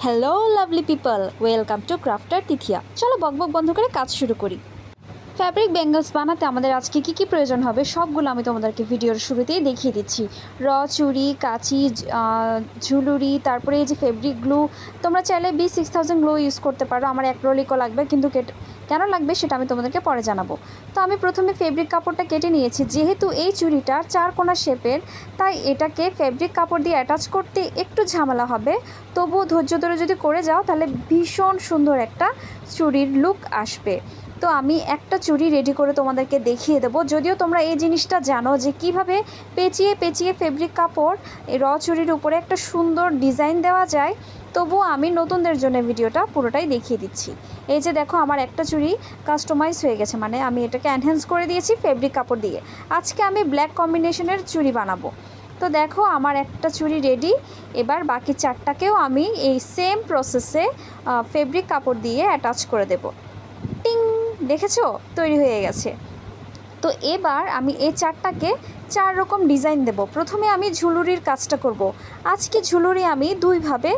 Hello lovely people, welcome to crafter Tithiya. চলো বকবক বন্ধ করে কাজ শুরু করি। ফ্যাব্রিক ব্যাঙ্গলস বানাতে আমাদের আজকে কি প্রয়োজন হবে সবগুলো আমি তোমাদেরকে ভিডিওর শুরুতেই দেখিয়ে দিচ্ছি। চুড়ি, কাঁচি, ঝুলুরি, তারপরে এই যে ফেব্রিক গ্লু। তোমরা চাইলে B6000 গ্লু ইউজ করতে পারো। আমার অ্যাক্রিলিকও লাগবে, কিন্তু কেন লাগবে সেটা আমি তোমাদেরকে পরে জানাবো। তো আমি প্রথমে ফেব্রিক কাপড়টা কেটে নিয়েছি। যেহেতু এই চুড়িটা 4 কোণা শেপের, তাই এটাকে ফেব্রিক কাপড় দিয়ে অ্যাটাচ করতে একটু ঝামেলা হবে। তবুও ধৈর্য ধরে যদি করে যাও তাহলে ভীষণ সুন্দর একটা চুড়ির লুক আসবে। তো আমি একটা চুড়ি রেডি করে তোমাদেরকে দেখিয়ে দেবো। যদিও তোমরা এই জিনিসটা জানো যে কিভাবে পেঁচিয়ে পেঁচিয়ে ফেব্রিক কাপড় এই চুড়ির উপরে একটা সুন্দর ডিজাইন দেওয়া যায়, তবুও আমি নতুনদের জন্য ভিডিওটা পুরোটাই দেখিয়ে দিচ্ছি। এই যে দেখো, আমার একটা চুড়ি কাস্টমাইজ হয়ে গেছে, মানে আমি এটাকে এনহ্যান্স করে দিয়েছি ফেব্রিক কাপড় দিয়ে। আজকে আমি ব্ল্যাক কম্বিনেশনের চুড়ি বানাবো। তো দেখো, আমার একটা চুড়ি রেডি। এবার বাকি 4টাকেও আমি এই সেম প্রসেসে ফেব্রিক কাপড় দিয়ে অ্যাটাচ করে দেব। টিং, দেখেছো? তৈরি হয়ে গেছে। তো এবার আমি এই 4টাকে 4 রকম ডিজাইন দেব। প্রথমে আমি ঝুলুরির কাজটা করব। আজকে ঝুলুরি আমি দুইভাবে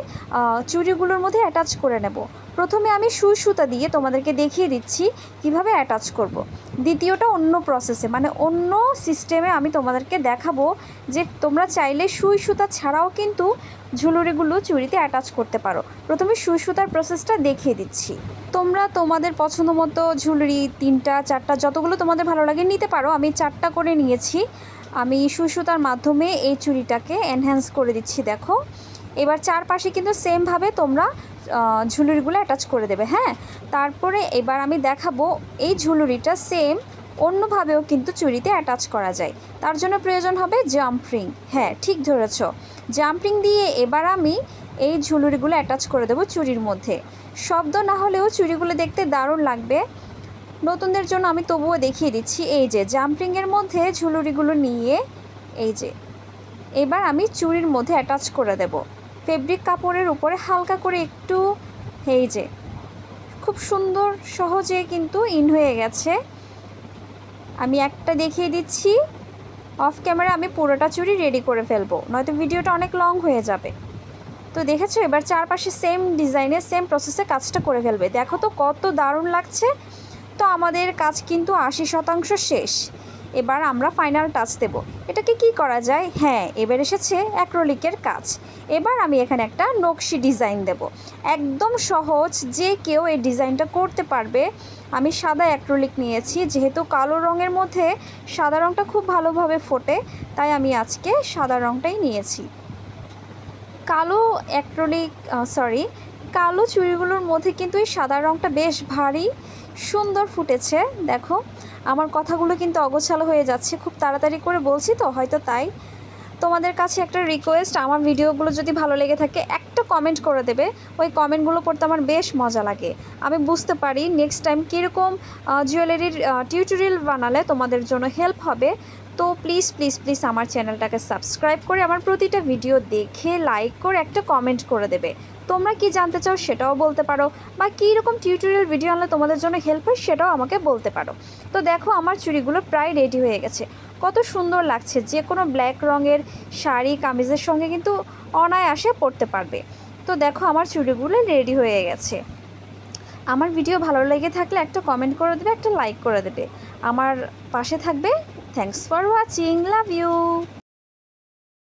চুড়িগুলোর মধ্যে অ্যাটাচ করে নেব। প্রথমে আমি সুই সুতা দিয়ে তোমাদেরকে দেখিয়ে দিচ্ছি কিভাবে অ্যাটাচ করব। দ্বিতীয়টা অন্য প্রসেসে, মানে অন্য সিস্টেমে আমি তোমাদেরকে দেখাবো যে তোমরা চাইলে সুই সুতা ছাড়াও কিন্তু ঝুলুরিগুলো চুড়িতে অ্যাটাচ করতে পারো। প্রথমে সুই সুতার প্রসেসটা দেখিয়ে দিচ্ছি। তোমরা তোমাদের পছন্দ মতো ঝুলুরি 3টা 4টা যতগুলো তোমাদের ভালো লাগে নিতে পারো। আমি 4টা করে নিয়েছি। আমি সুই সুতার মাধ্যমে এই চুড়িটাকে এনহ্যান্স করে দিচ্ছি। দেখো, এবার চারপাশে কিন্তু সেমভাবে তোমরা ঝুলুরিগুলো অ্যাটাচ করে দেবে। হ্যাঁ, তারপরে এবার আমি দেখাবো এই ঝুলুরিটা সেম অন্যভাবেও কিন্তু চুড়িতে অ্যাটাচ করা যায়। তার জন্য প্রয়োজন হবে জাম্পিং। হ্যাঁ, ঠিক ধরেছ, জাম্পিং দিয়ে এবার আমি এই ঝুলুরিগুলো অ্যাটাচ করে দেবো চুড়ির মধ্যে। শব্দ না হলেও চুড়িগুলো দেখতে দারুণ লাগবে। নতুনদের জন্য আমি তবুও দেখিয়ে দিচ্ছি। এই যে জাম্পিংয়ের মধ্যে ঝুলুরিগুলো নিয়ে এই যে এবার আমি চুড়ির মধ্যে অ্যাটাচ করে দেব ফেব্রিক কাপড়ের উপরে হালকা করে একটু। এই যে খুব সুন্দর সহজে কিন্তু ইন হয়ে গেছে। আমি একটা দেখিয়ে দিচ্ছি। অফ ক্যামেরা আমি পুরোটা চুড়ি রেডি করে ফেলবো, নয়তো ভিডিওটা অনেক লং হয়ে যাবে। তো দেখেছো, এবার চারপাশে সেম ডিজাইনে সেম প্রসেসে কাজটা করে ফেলবে। দেখো তো কত দারুণ লাগছে। তো আমাদের কাজ কিন্তু 80% শেষ। এবার আমরা ফাইনাল টাচ দেব। এটাকে কি করা যায়? হ্যাঁ, এবার এসেছে অ্যাক্রিলিকের কাজ। এবার আমি এখানে একটা নকশি ডিজাইন দেব। একদম সহজ, যে কেউ এই ডিজাইনটা করতে পারবে। আমি সাদা অ্যাক্রিলিক নিয়েছি, যেহেতু কালো রঙের মধ্যে সাদা রঙটা খুব ভালোভাবে ফোটে, তাই আমি আজকে সাদা রঙটাই নিয়েছি। কালো কালো চুড়িগুলোর মধ্যে কিন্তু এই সাদা রঙটা বেশ ভারী সুন্দর ফুটেছে। দেখো, আমার কথাগুলো কিন্তু অগোছালো হয়ে যাচ্ছে, খুব তাড়াতাড়ি করে বলছি তো, হয়তো তাই। তোমাদের কাছে একটা রিকোয়েস্ট, আমার ভিডিওগুলো যদি ভালো লেগে থাকে একটা কমেন্ট করে দেবে। ওই কমেন্টগুলো পড়তে আমার বেশ মজা লাগে। আমি বুঝতে পারি নেক্সট টাইম কীরকম জুয়েলারির টিউটোরিয়াল বানালে তোমাদের জন্য হেল্প হবে। তো প্লিজ প্লিজ প্লিজ আমার চ্যানেলটাকে সাবস্ক্রাইব করে আমার প্রতিটা ভিডিও দেখে লাইক করে একটা কমেন্ট করে দেবে। তোমরা কি জানতে চাও সেটাও বলতে পারো, বা কীরকম টিউটোরিয়াল ভিডিও আনলে তোমাদের জন্য হেল্প হয় সেটাও আমাকে বলতে পারো। তো দেখো, আমার চুড়িগুলো প্রায় রেডি হয়ে গেছে। কত সুন্দর লাগছে, যে কোনো ব্ল্যাক রঙের শাড়ি কামিজের সঙ্গে কিন্তু অনায়াসে পরতে পারবে। তো দেখো, আমার চুড়িগুলো রেডি হয়ে গেছে। আমার ভিডিও ভালো লেগে থাকলে একটা কমেন্ট করে দেবে, একটা লাইক করে দেবে, আমার পাশে থাকবে। Thanks for watching, love you.